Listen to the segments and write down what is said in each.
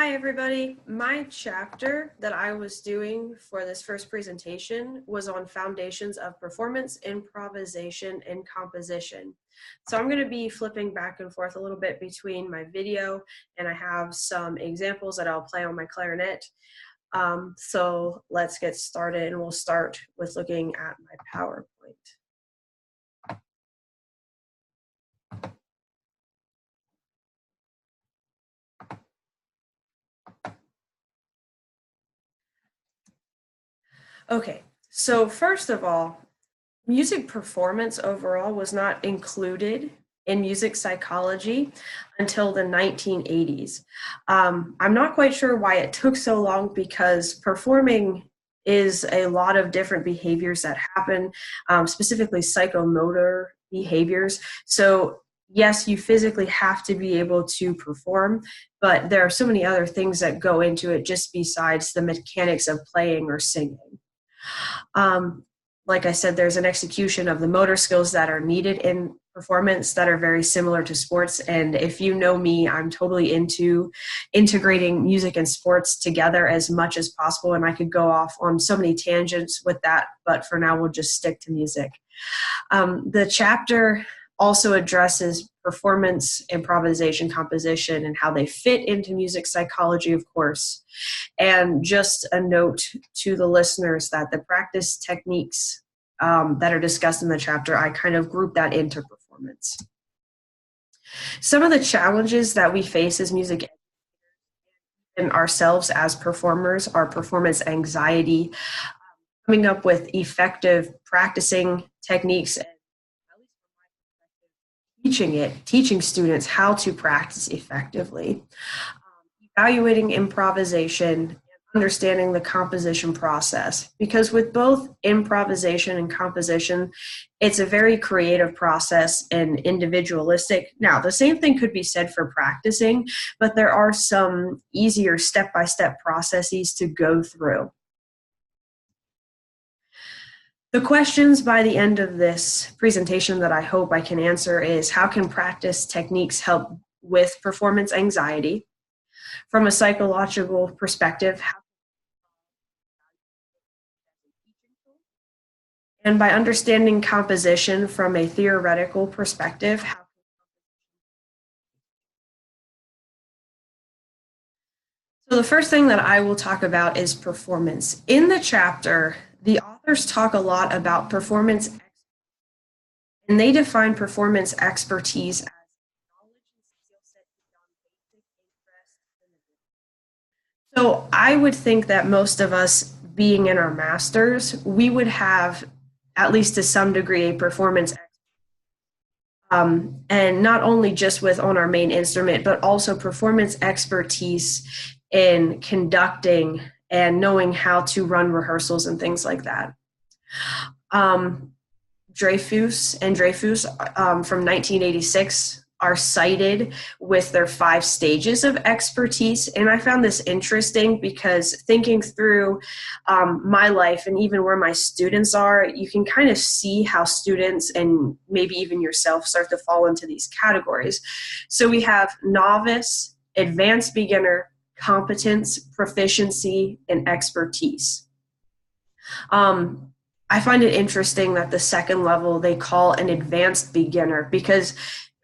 Hi everybody. My chapter that I was doing for this first presentation was on foundations of performance, improvisation, and composition. So I'm going to be flipping back and forth a little bit between my video, and I have some examples that I'll play on my clarinet. So let's get started, and we'll start with looking at my PowerPoint. Okay, so first of all, music performance overall was not included in music psychology until the 1980s. I'm not quite sure why it took so long, because performing is a lot of different behaviors that happen, specifically psychomotor behaviors. So yes, you physically have to be able to perform, but there are so many other things that go into it just besides the mechanics of playing or singing. Like I said, there's an execution of the motor skills that are needed in performance that are very similar to sports. And if you know me, I'm totally into integrating music and sports together as much as possible. And I could go off on so many tangents with that, but for now, we'll just stick to music. The chapter also addresses performance, improvisation, composition, and how they fit into music psychology, of course. And just a note to the listeners that the practice techniques that are discussed in the chapter, I kind of group that into performance. Some of the challenges that we face as music and ourselves as performers are performance anxiety, coming up with effective practicing techniques, teaching students how to practice effectively, evaluating improvisation, understanding the composition process. Because with both improvisation and composition, it's a very creative process and individualistic. Now, the same thing could be said for practicing, but there are some easier step-by-step processes to go through. The questions by the end of this presentation that I hope I can answer is: how can practice techniques help with performance anxiety? From a psychological perspective, and by understanding composition from a theoretical perspective, so the first thing that I will talk about is performance. In the chapter, the authors talk a lot about performance, and they define performance expertise as knowledge and skill set beyond basic interest. So I would think that most of us, being in our masters, we would have, at least to some degree, a performance and not only just with on our main instrument, but also performance expertise in conducting and knowing how to run rehearsals and things like that. Dreyfus from 1986 are cited with their 5 stages of expertise. And I found this interesting because thinking through my life and even where my students are, you can kind of see how students and maybe even yourself start to fall into these categories. So we have novice, advanced beginner, competence, proficiency, and expertise. I find it interesting that the second level they call an advanced beginner, because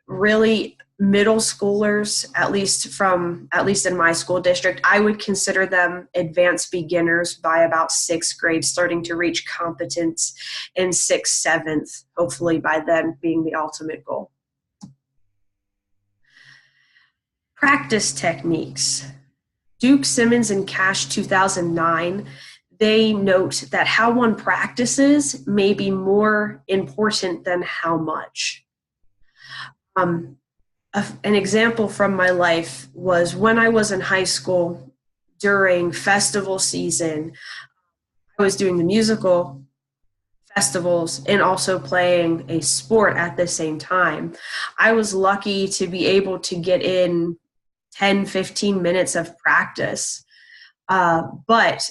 really middle schoolers, at least in my school district, I would consider them advanced beginners by about 6th grade, starting to reach competence in 6th, 7th, hopefully by then being the ultimate goal. Practice techniques. Duke, Simmons, and Cash 2009, they note that how one practices may be more important than how much. An example from my life was when I was in high school during festival season. I was doing the musical festivals and also playing a sport at the same time. I was lucky to be able to get in 10, 15 minutes of practice. But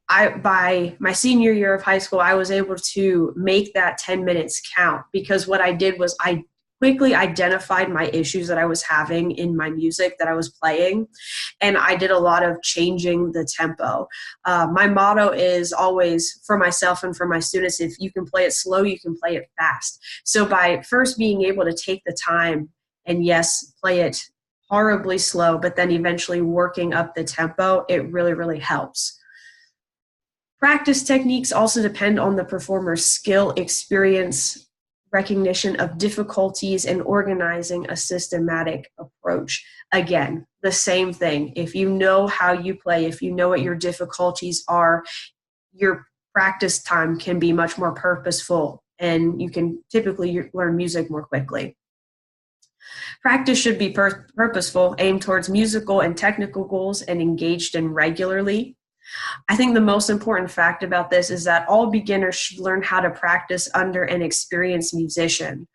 by my senior year of high school, I was able to make that 10 minutes count, because what I did was I quickly identified my issues that I was having in my music that I was playing, and I did a lot of changing the tempo. My motto is always, for myself and for my students, if you can play it slow, you can play it fast. So by first being able to take the time and, yes, play it horribly slow, but then eventually working up the tempo, it really, really helps. Practice techniques also depend on the performer's skill, experience, recognition of difficulties, and organizing a systematic approach. Again, the same thing. If you know how you play, if you know what your difficulties are, your practice time can be much more purposeful, and you can typically learn music more quickly. Practice should be purposeful, aimed towards musical and technical goals, and engaged in regularly. I think the most important fact about this is that all beginners should learn how to practice under an experienced musician.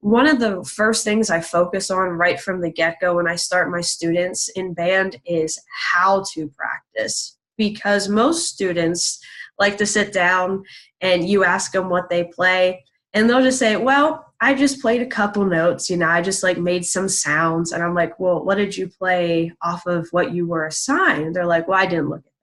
One of the first things I focus on right from the get-go when I start my students in band is how to practice, because most students like to sit down and you ask them what they play, and they'll just say, well, I just played a couple notes, I just like made some sounds. And I'm like, well, what did you play off of what you were assigned? And they're like, well, I didn't look at it.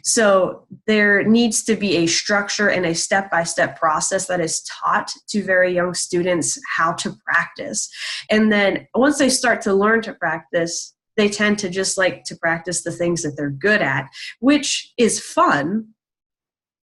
So there needs to be a structure and a step-by-step process that is taught to very young students how to practice. And then once they start to learn to practice, they tend to just like to practice the things that they're good at, which is fun,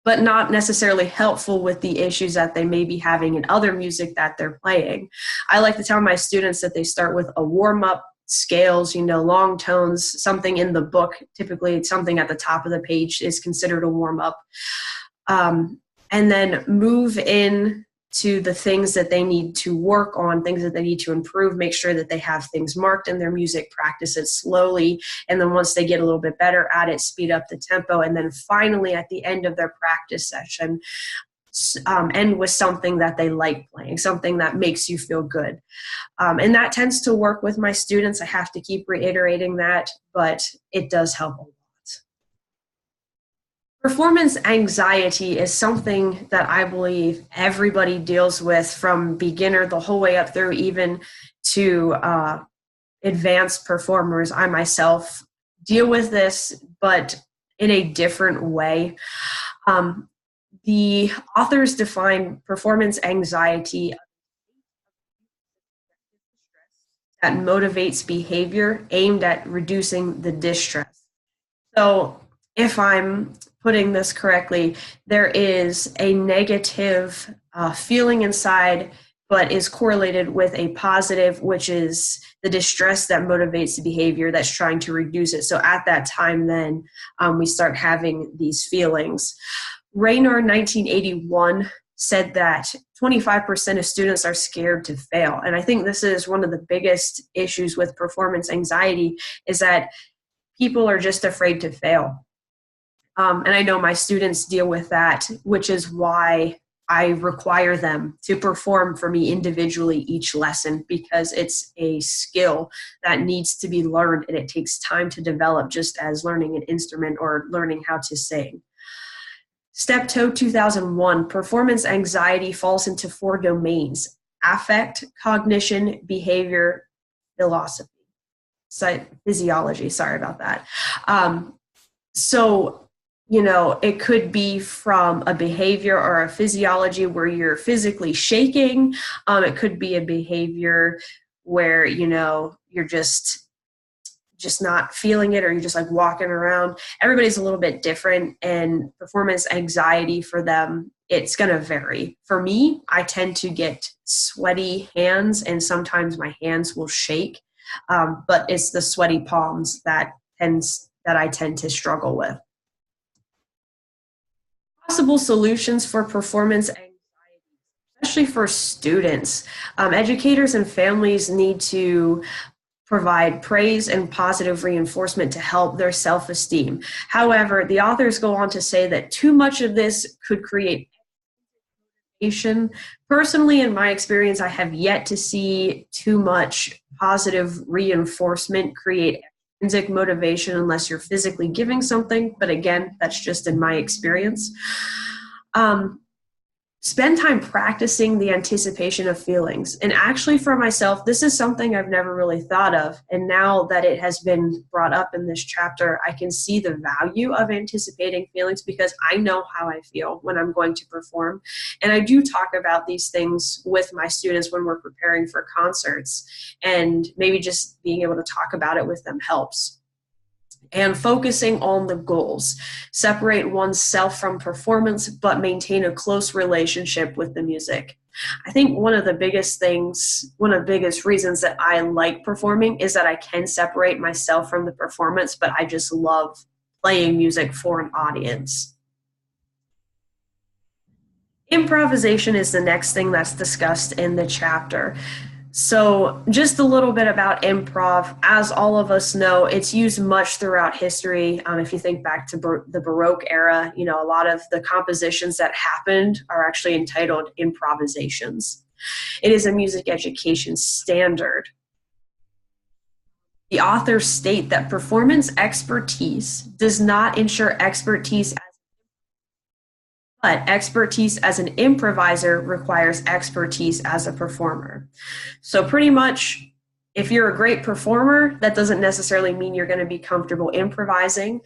but not necessarily helpful with the issues that they may be having in other music that they're playing. I like to tell my students that they start with a warm-up, scales, long tones, something in the book, typically something at the top of the page is considered a warm-up, and then move in to the things that they need to work on, things that they need to improve, make sure that they have things marked in their music, practice it slowly, and then once they get a little bit better at it, speed up the tempo, and then finally at the end of their practice session, end with something that they like playing, something that makes you feel good. And that tends to work with my students. I have to keep reiterating that, but it does help a lot. Performance anxiety is something that I believe everybody deals with, from beginner the whole way up through even to advanced performers. I myself deal with this, but in a different way. The authors define performance anxiety that motivates behavior aimed at reducing the distress. So if I'm putting this correctly, there is a negative feeling inside, but is correlated with a positive, which is the distress that motivates the behavior that's trying to reduce it. So at that time, then we start having these feelings. Rayner, 1981, said that 25% of students are scared to fail. And I think this is one of the biggest issues with performance anxiety, is that people are just afraid to fail. And I know my students deal with that, which is why I require them to perform for me individually each lesson, because it's a skill that needs to be learned and it takes time to develop, just as learning an instrument or learning how to sing. Steptoe, 2001, performance anxiety falls into 4 domains: affect, cognition, behavior, philosophy. Physiology, sorry about that. So, it could be from a behavior or a physiology where you're physically shaking. It could be a behavior where, you're just not feeling it, or you're just like walking around. Everybody's a little bit different, and performance anxiety for them, it's going to vary. For me, I tend to get sweaty hands, and sometimes my hands will shake, but it's the sweaty palms that I tend to struggle with. Possible solutions for performance anxiety, especially for students. Educators and families need to provide praise and positive reinforcement to help their self-esteem. However, the authors go on to say that too much of this could create motivation. Personally, in my experience, I have yet to see too much positive reinforcement create intrinsic motivation unless you're physically giving something. But again, that's just in my experience. Spend time practicing the anticipation of feelings. And actually, for myself, this is something I've never really thought of. And now that it has been brought up in this chapter, I can see the value of anticipating feelings because I know how I feel when I'm going to perform. And I do talk about these things with my students when we're preparing for concerts. And maybe just being able to talk about it with them helps. And focusing on the goals. Separate oneself from performance, but maintain a close relationship with the music. I think one of the biggest reasons that I like performing is that I can separate myself from the performance, but I just love playing music for an audience. Improvisation is the next thing that's discussed in the chapter. So just a little bit about improv. As all of us know, it's used much throughout history. If you think back to the Baroque era, a lot of the compositions that happened are actually entitled improvisations. It is a music education standard. The authors state that performance expertise does not ensure expertise, but expertise as an improviser requires expertise as a performer. So pretty much, if you're a great performer, that doesn't necessarily mean you're going to be comfortable improvising.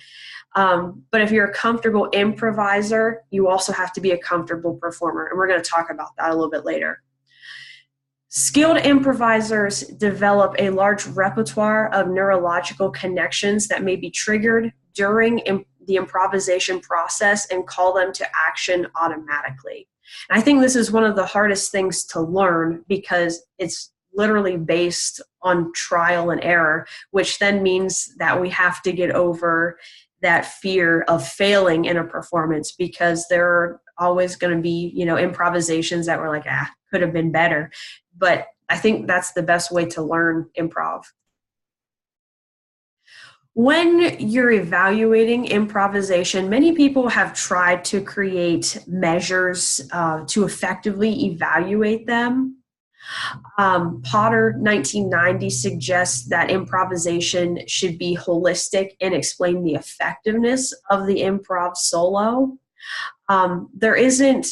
But if you're a comfortable improviser, you also have to be a comfortable performer. And we're going to talk about that a little bit later. Skilled improvisers develop a large repertoire of neurological connections that may be triggered during the improvisation process and call them to action automatically. And I think this is one of the hardest things to learn because it's literally based on trial and error, which then means that we have to get over that fear of failing in a performance because there are always going to be, improvisations that were like, could have been better. But I think that's the best way to learn improv. When you're evaluating improvisation, many people have tried to create measures to effectively evaluate them. Potter, 1990, suggests that improvisation should be holistic and explain the effectiveness of the improv solo. There isn't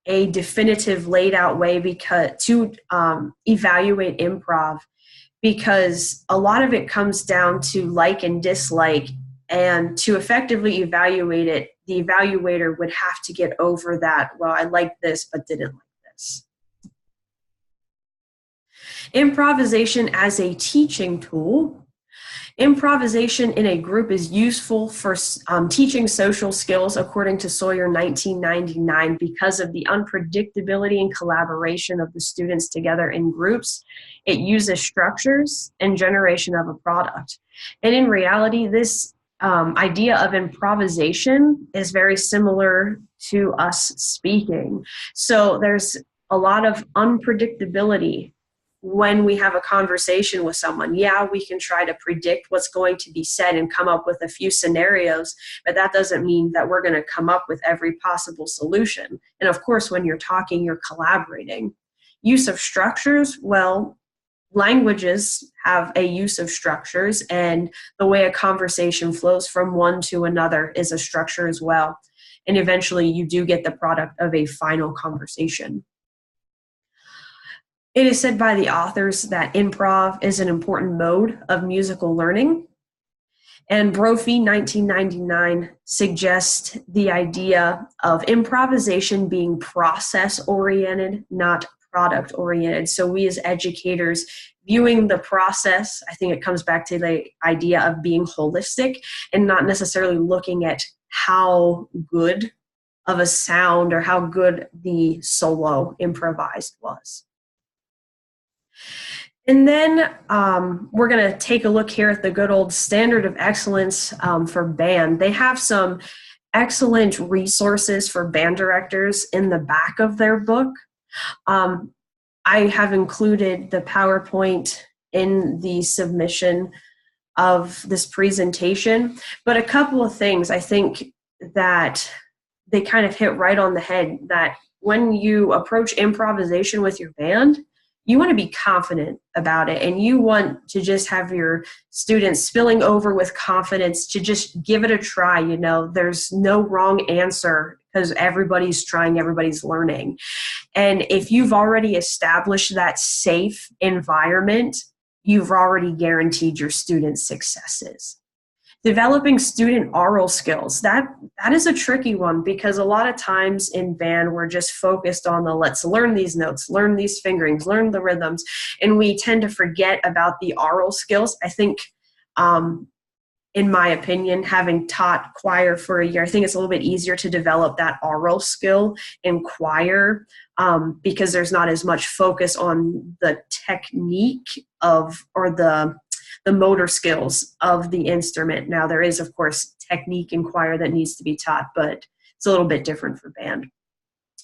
a definitive laid out way to evaluate improv, because a lot of it comes down to like and dislike, and to effectively evaluate it, the evaluator would have to get over that, well, I like this but didn't like this. Improvisation as a teaching tool. Improvisation in a group is useful for teaching social skills, according to Sawyer, 1999, because of the unpredictability and collaboration of the students together in groups. It uses structures and generation of a product. And in reality, this idea of improvisation is very similar to us speaking. So there's a lot of unpredictability when we have a conversation with someone. Yeah, we can try to predict what's going to be said and come up with a few scenarios, but that doesn't mean that we're going to come up with every possible solution. And of course, when you're talking, you're collaborating. Use of structures, well, languages have a use of structures, and the way a conversation flows from one to another is a structure as well. And eventually you do get the product of a final conversation. It is said by the authors that improv is an important mode of musical learning. And Brophy, 1999, suggests the idea of improvisation being process-oriented, not product-oriented. So we as educators viewing the process, I think it comes back to the idea of being holistic and not necessarily looking at how good of a sound or how good the solo improvised was. And then we're going to take a look here at the good old standard of excellence for band. They have some excellent resources for band directors in the back of their book. I have included the PowerPoint in the submission of this presentation, but a couple of things I think that they kind of hit right on the head, that when you approach improvisation with your band, you want to be confident about it, and you want to just have your students spilling over with confidence to just give it a try. There's no wrong answer, because everybody's trying, everybody's learning. And if you've already established that safe environment, you've already guaranteed your students' successes. Developing student oral skills, that is a tricky one, because a lot of times in band we're just focused on the let's learn these notes, learn these fingerings, learn the rhythms, and we tend to forget about the oral skills. I think in my opinion, having taught choir for a year, I think it's a little bit easier to develop that oral skill in choir, because there's not as much focus on the technique of, or the motor skills of the instrument. Now, there is, of course, technique in choir that needs to be taught, but it's a little bit different for band.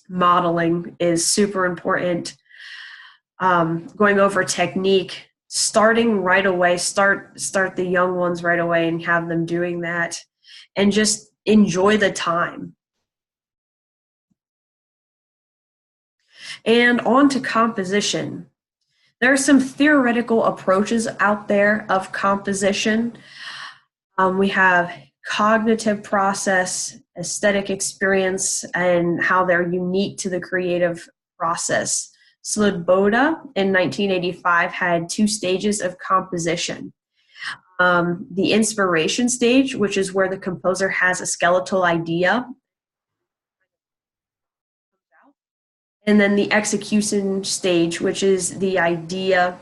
Modeling is super important. Going over technique, starting right away, start the young ones right away and have them doing that, and just enjoy the time. And on to composition. There are some theoretical approaches out there of composition. We have cognitive process, aesthetic experience, and how they're unique to the creative process. Sloboda in 1985 had 2 stages of composition. The inspiration stage, which is where the composer has a skeletal idea, and then the execution stage, which is the idea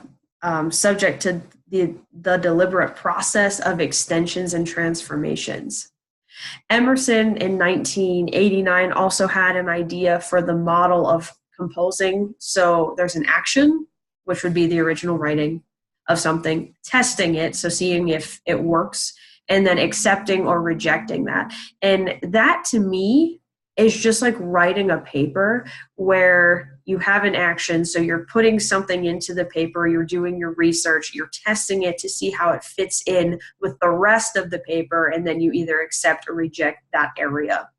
subject to the deliberate process of extensions and transformations. Emerson in 1989 also had an idea for the model of composing. So there's an action, which would be the original writing of something, testing it, so seeing if it works, and then accepting or rejecting that. And that, to me, is just like writing a paper where you have an action. So you're putting something into the paper, you're doing your research, you're testing it to see how it fits in with the rest of the paper, and then you either accept or reject that area.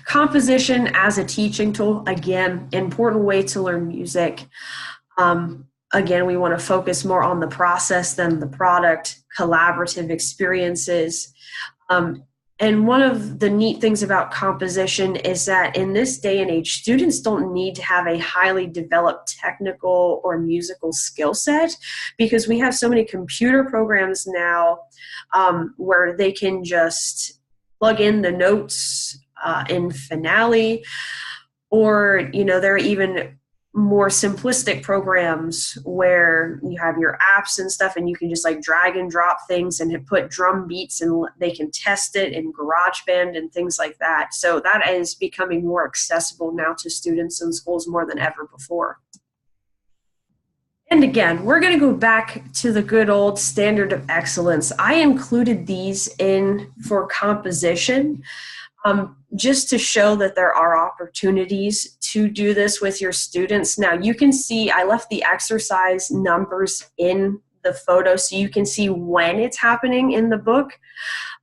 Composition as a teaching tool, again, important way to learn music. Again, we want to focus more on the process than the product, collaborative experiences. And one of the neat things about composition is that in this day and age, students don't need to have a highly developed technical or musical skill set, because we have so many computer programs now where they can just plug in the notes in Finale, or, there are even more simplistic programs where you have your apps and stuff, and you can just like drag and drop things and put drum beats, and they can test it in GarageBand and things like that. So that is becoming more accessible now to students in schools more than ever before. And again, we're going to go back to the good old standard of excellence. I included these in for composition, just to show that there are opportunities to do this with your students. Now, you can see I left the exercise numbers in the photo so you can see when it's happening in the book.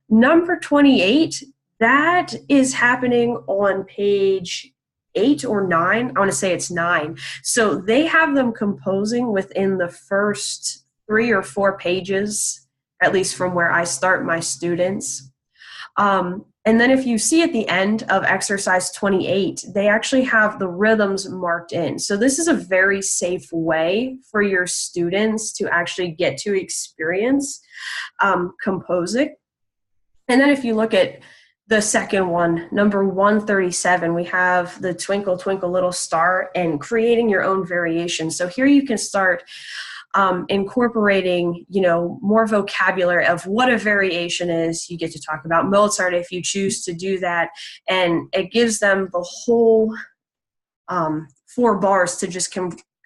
Number 28, that is happening on page 8 or 9. I want to say it's 9. So they have them composing within the first 3 or 4 pages, at least from where I start my students. And then if you see at the end of exercise 28, they actually have the rhythms marked in. So this is a very safe way for your students to actually get to experience composing. And then if you look at the second one, number 137, we have the Twinkle, Twinkle, Little Star and creating your own variation. So here you can start incorporating, more vocabulary of what a variation is. You get to talk about Mozart if you choose to do that, and it gives them the whole 4 bars to just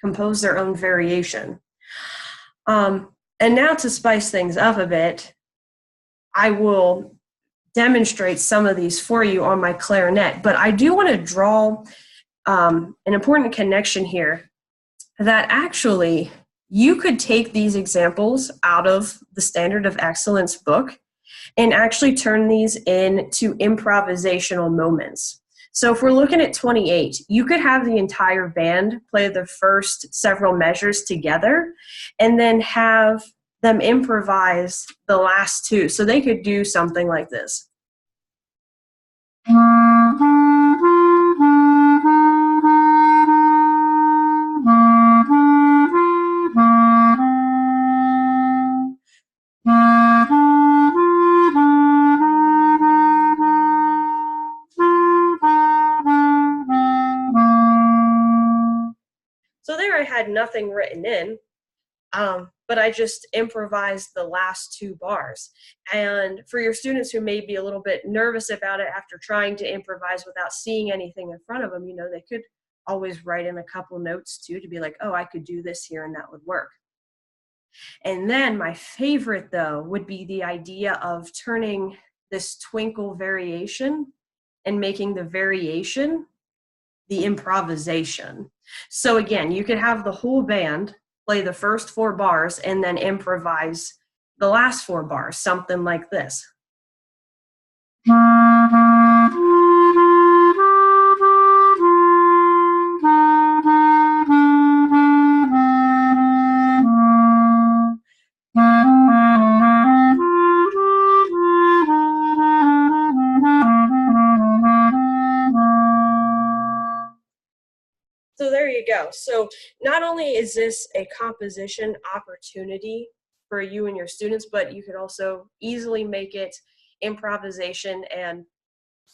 compose their own variation. And now to spice things up a bit, I will demonstrate some of these for you on my clarinet, but I do want to draw an important connection here, that actually you could take these examples out of the Standard of Excellence book and actually turn these into improvisational moments. So if we're looking at 28, you could have the entire band play the first several measures together and then have them improvise the last 2. So they could do something like this. So there I had nothing written in, but I just improvised the last two bars. And for your students who may be a little bit nervous about it after trying to improvise without seeing anything in front of them, they could always write in a couple notes too to be like, oh, I could do this here and that would work. And then my favorite though would be the idea of turning this twinkle variation and making the variation the improvisation. So again, you could have the whole band play the first four bars and then improvise the last four bars, something like this. So there you go. So not only is this a composition opportunity for you and your students, but you could also easily make it improvisation. And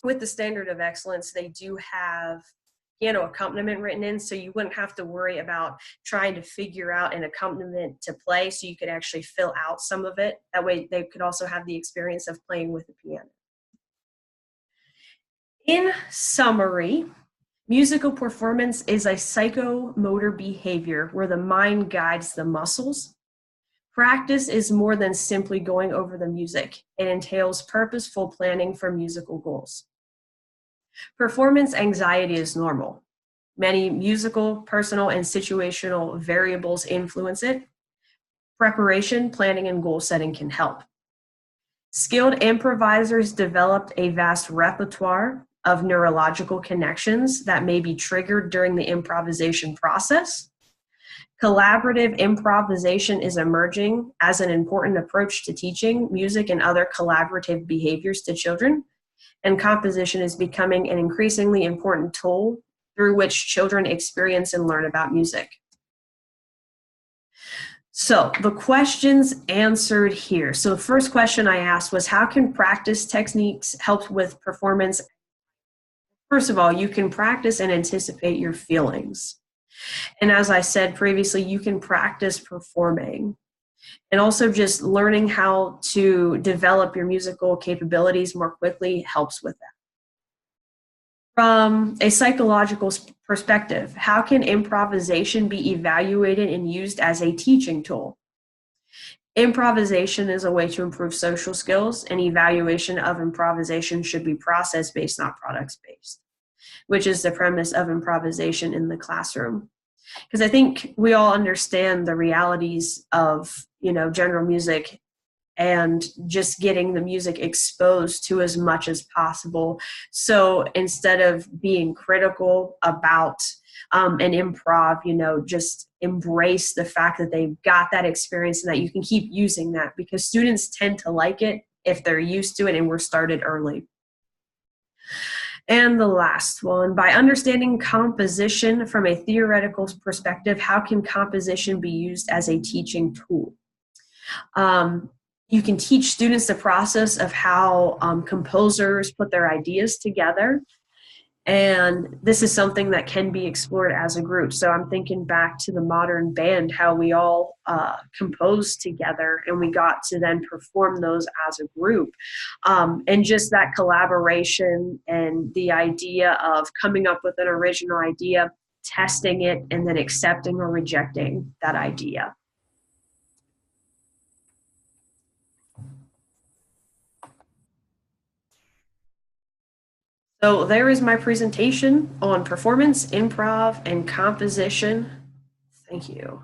with the standard of excellence, they do have piano accompaniment written in, so you wouldn't have to worry about trying to figure out an accompaniment to play, so you could actually fill out some of it. That way they could also have the experience of playing with the piano. In summary, musical performance is a psychomotor behavior where the mind guides the muscles. Practice is more than simply going over the music. It entails purposeful planning for musical goals. Performance anxiety is normal. Many musical, personal, and situational variables influence it. Preparation, planning, and goal setting can help. Skilled improvisers developed a vast repertoire of neurological connections that may be triggered during the improvisation process. Collaborative improvisation is emerging as an important approach to teaching music and other collaborative behaviors to children, and composition is becoming an increasingly important tool through which children experience and learn about music. So the questions answered here. So the first question I asked was, how can practice techniques help with performance? First of all, you can practice and anticipate your feelings. And as I said previously, you can practice performing. And also just learning how to develop your musical capabilities more quickly helps with that. From a psychological perspective, how can improvisation be evaluated and used as a teaching tool? Improvisation is a way to improve social skills, and evaluation of improvisation should be process-based, not products-based, which is the premise of improvisation in the classroom. Because I think we all understand the realities of, general music and just getting the music exposed to as much as possible. So instead of being critical about an improv, just embrace the fact that they've got that experience and that you can keep using that, because students tend to like it if they're used to it and we're started early. And the last one, by understanding composition from a theoretical perspective, how can composition be used as a teaching tool? You can teach students the process of how composers put their ideas together. And this is something that can be explored as a group. So I'm thinking back to the modern band, how we all composed together and we got to then perform those as a group. And just that collaboration and the idea of coming up with an original idea, testing it, and then accepting or rejecting that idea. So there is my presentation on performance, improv, and composition. Thank you.